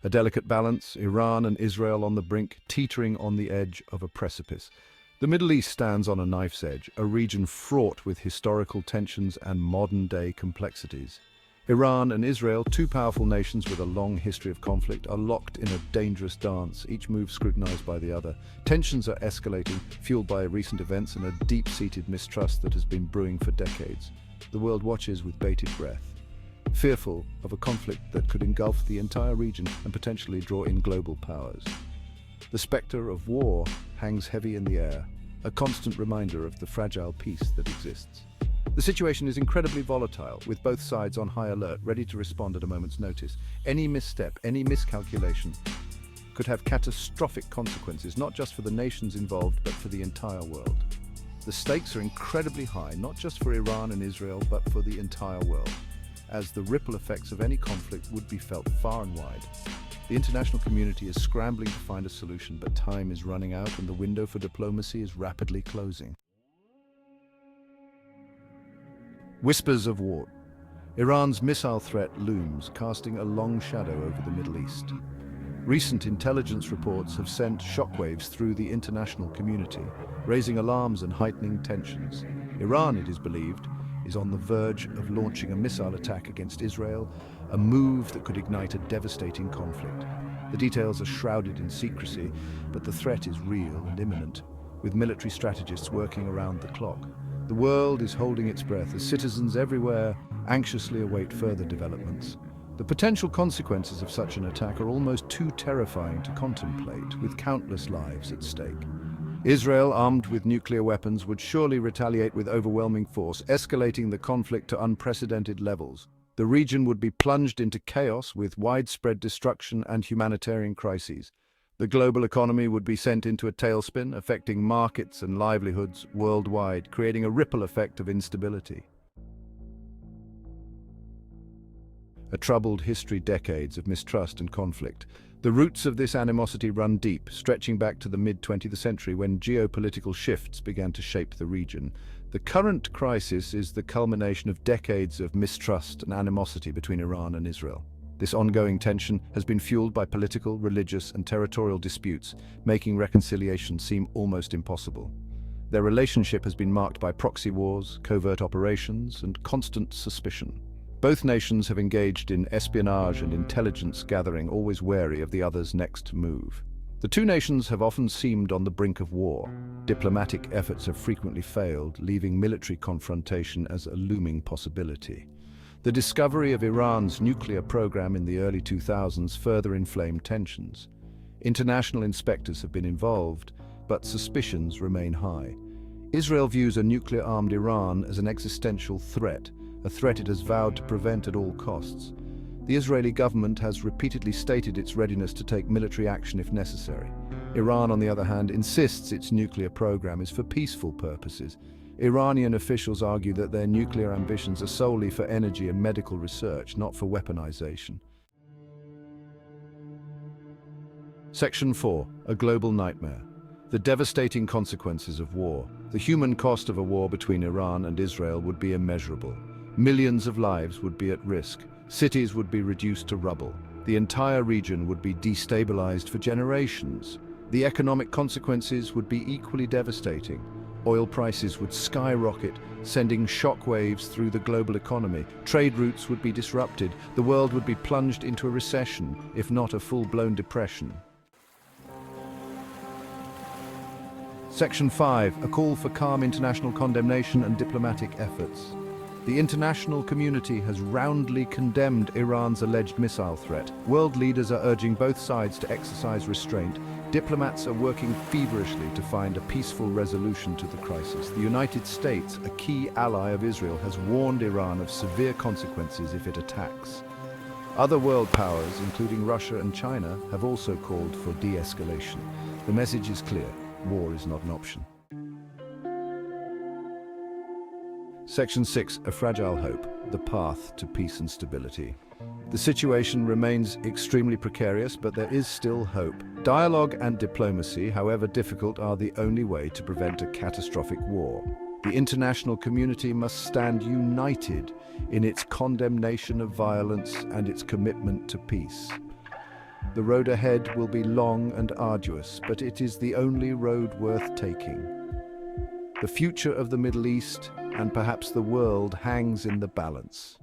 A delicate balance, Iran and Israel on the brink, teetering on the edge of a precipice. The Middle East stands on a knife's edge, a region fraught with historical tensions and modern-day complexities. Iran and Israel, two powerful nations with a long history of conflict, are locked in a dangerous dance, each move scrutinized by the other. Tensions are escalating, fueled by recent events and a deep-seated mistrust that has been brewing for decades. The world watches with bated breath, fearful of a conflict that could engulf the entire region and potentially draw in global powers. The specter of war hangs heavy in the air, a constant reminder of the fragile peace that exists. The situation is incredibly volatile, with both sides on high alert, ready to respond at a moment's notice. Any misstep, any miscalculation could have catastrophic consequences, not just for the nations involved, but for the entire world. The stakes are incredibly high, not just for Iran and Israel, but for the entire world, as the ripple effects of any conflict would be felt far and wide. The international community is scrambling to find a solution, but time is running out and the window for diplomacy is rapidly closing. Whispers of war. Iran's missile threat looms, casting a long shadow over the Middle East. Recent intelligence reports have sent shockwaves through the international community, raising alarms and heightening tensions. Iran, it is believed, is on the verge of launching a missile attack against Israel, a move that could ignite a devastating conflict. The details are shrouded in secrecy, but the threat is real and imminent, with military strategists working around the clock. The world is holding its breath as citizens everywhere anxiously await further developments. The potential consequences of such an attack are almost too terrifying to contemplate, with countless lives at stake. Israel, armed with nuclear weapons, would surely retaliate with overwhelming force, escalating the conflict to unprecedented levels. The region would be plunged into chaos with widespread destruction and humanitarian crises. The global economy would be sent into a tailspin, affecting markets and livelihoods worldwide, creating a ripple effect of instability. A troubled history, decades of mistrust and conflict. The roots of this animosity run deep, stretching back to the mid-20th century when geopolitical shifts began to shape the region. The current crisis is the culmination of decades of mistrust and animosity between Iran and Israel. This ongoing tension has been fueled by political, religious, and territorial disputes, making reconciliation seem almost impossible. Their relationship has been marked by proxy wars, covert operations, and constant suspicion. Both nations have engaged in espionage and intelligence gathering, always wary of the other's next move. The two nations have often seemed on the brink of war. Diplomatic efforts have frequently failed, leaving military confrontation as a looming possibility. The discovery of Iran's nuclear program in the early 2000s further inflamed tensions. International inspectors have been involved, but suspicions remain high. Israel views a nuclear-armed Iran as an existential threat, a threat it has vowed to prevent at all costs. The Israeli government has repeatedly stated its readiness to take military action if necessary. Iran, on the other hand, insists its nuclear program is for peaceful purposes. Iranian officials argue that their nuclear ambitions are solely for energy and medical research, not for weaponization. Section 4. A global nightmare. The devastating consequences of war. The human cost of a war between Iran and Israel would be immeasurable. Millions of lives would be at risk. Cities would be reduced to rubble. The entire region would be destabilized for generations. The economic consequences would be equally devastating. Oil prices would skyrocket, sending shockwaves through the global economy. Trade routes would be disrupted. The world would be plunged into a recession, if not a full-blown depression. Section 5. A call for calm international condemnation and diplomatic efforts. The international community has roundly condemned Iran's alleged missile threat. World leaders are urging both sides to exercise restraint. Diplomats are working feverishly to find a peaceful resolution to the crisis. The United States, a key ally of Israel, has warned Iran of severe consequences if it attacks. Other world powers, including Russia and China, have also called for de-escalation. The message is clear: war is not an option. Section 6. A fragile hope. The path to peace and stability. The situation remains extremely precarious, but there is still hope. Dialogue and diplomacy, however difficult, are the only way to prevent a catastrophic war. The international community must stand united in its condemnation of violence and its commitment to peace. The road ahead will be long and arduous, but it is the only road worth taking. The future of the Middle East, and perhaps the world, hangs in the balance.